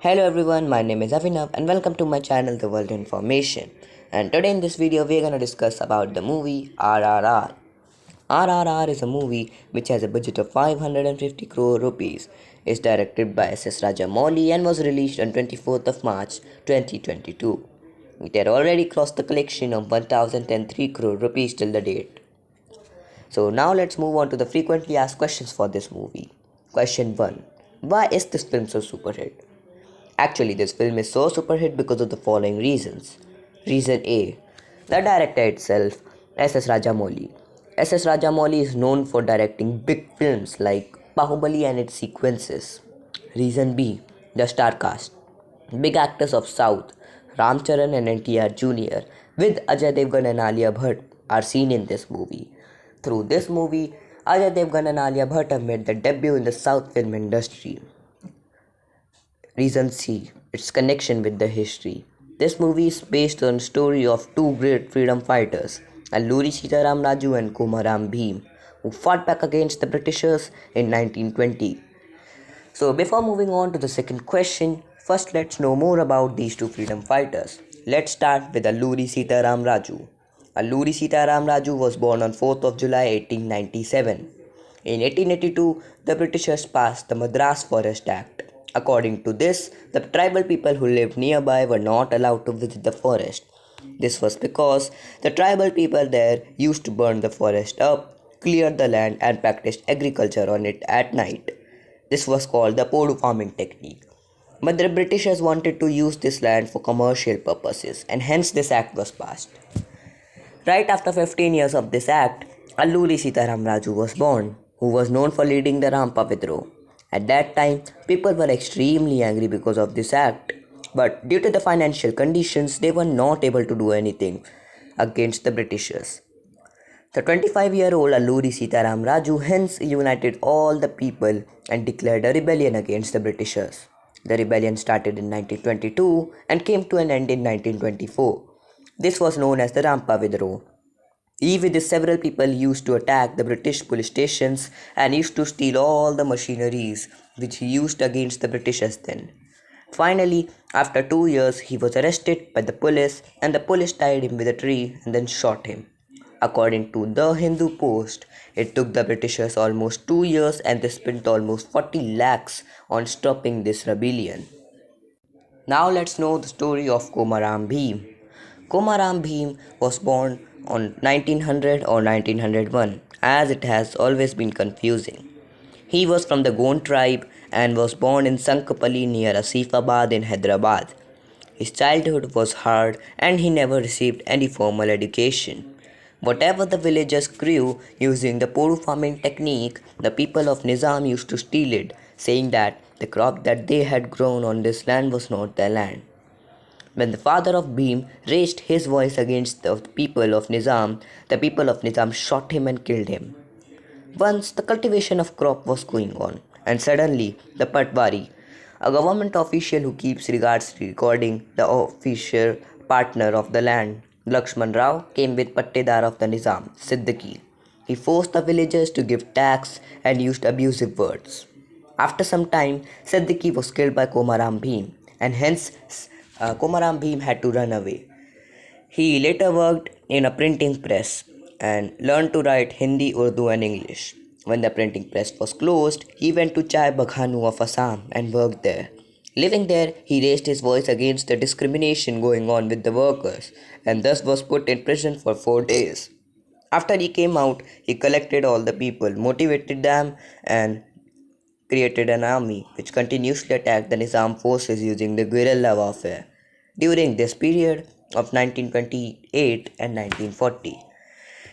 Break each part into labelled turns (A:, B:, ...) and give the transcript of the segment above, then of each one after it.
A: Hello everyone, my name is Avinav and welcome to my channel The World Information. And today in this video we are going to discuss about the movie RRR. RRR is a movie which has a budget of 550 crore rupees. It's directed by S.S. Rajamouli and was released on 24th of March 2022. It had already crossed the collection of 1003 crore rupees till the date. So now let's move on to the frequently asked questions for this movie. Question 1. Why is this film so super hit? Actually, this film is so super hit because of the following reasons. Reason A. The director itself, S.S. Rajamouli. S.S. Rajamouli is known for directing big films like Bahubali and its sequences. Reason B. The star cast. Big actors of South, Ramcharan and NTR Jr. with Ajay Devgan and Alia Bhatt are seen in this movie. Through this movie, Ajay Devgan and Alia Bhatt have made their debut in the South film industry. Reason C. Its connection with the history. This movie is based on the story of two great freedom fighters, Alluri Sitaram Raju and Komaram Bhim, who fought back against the Britishers in 1920. So before moving on to the second question, first let's know more about these two freedom fighters. Let's start with Alluri Sitaram Raju. Alluri Sitaram Raju was born on 4th of July 1897. In 1882, the Britishers passed the Madras Forest Act. According to this, the tribal people who lived nearby were not allowed to visit the forest. This was because the tribal people there used to burn the forest up, clear the land, and practiced agriculture on it at night. This was called the podu farming technique. But the Britishers wanted to use this land for commercial purposes, and hence this act was passed. Right after 15 years of this act, Alluri Sitaram Raju was born, who was known for leading the Rampa Vidroh. At that time, people were extremely angry because of this act, but due to the financial conditions, they were not able to do anything against the Britishers. The 25-year-old Alluri Sitaram Raju hence united all the people and declared a rebellion against the Britishers. The rebellion started in 1922 and came to an end in 1924. This was known as the Rampa Vidroh. With this, several people used to attack the British police stations and used to steal all the machineries which he used against the Britishers then. Finally, after 2 years, he was arrested by the police and the police tied him with a tree and then shot him. According to the Hindu Post, it took the Britishers almost 2 years and they spent almost 40 lakhs on stopping this rebellion. Now let's know the story of Komaram Bhim. Komaram Bhim was born on 1900 or 1901 as it has always been confusing. He was from the Gond tribe and was born in Sankapalli near Asifabad in Hyderabad. His childhood was hard and he never received any formal education. Whatever the villagers grew using the podu farming technique, the people of Nizam used to steal it, saying that the crop that they had grown on this land was not their land. When the father of Bhim raised his voice against the people of Nizam shot him and killed him. Once the cultivation of crop was going on, and suddenly the Patwari, a government official who keeps regards recording the official partner of the land, Lakshman Rao, came with Pattedar of the Nizam, Siddiqui. He forced the villagers to give tax and used abusive words. After some time, Siddiqui was killed by Komaram Bhim, and hence Komaram Bhim had to run away. He later worked in a printing press and learned to write Hindi, Urdu, and English. When the printing press was closed, he went to Chai Baghanu of Assam and worked there. Living there, he raised his voice against the discrimination going on with the workers and thus was put in prison for 4 days. After he came out, he collected all the people, motivated them, and created an army which continuously attacked the Nizam forces using the guerrilla warfare. During this period of 1928 and 1940,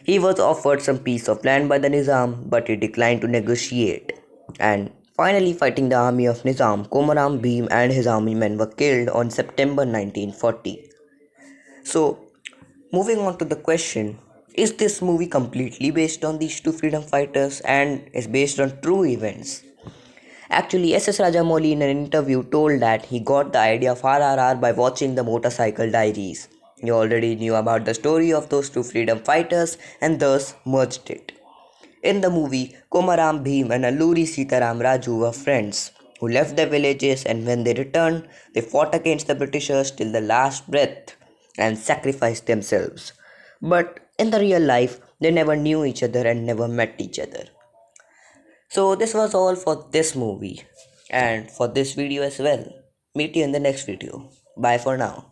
A: he was offered some piece of land by the Nizam, but he declined to negotiate. And finally, fighting the army of Nizam, Komaram Bhim and his army men were killed on September 1940. So, moving on to the question, is this movie completely based on these two freedom fighters and is based on true events? Actually, S.S. Rajamouli in an interview told that he got the idea of RRR by watching the Motorcycle Diaries. He already knew about the story of those two freedom fighters and thus merged it. In the movie, Komaram Bhim and Alluri Sitaram Raju were friends who left their villages, and when they returned, they fought against the Britishers till the last breath and sacrificed themselves. But in the real life, they never knew each other and never met each other. So, this was all for this movie and for this video as well. Meet you in the next video. Bye for now.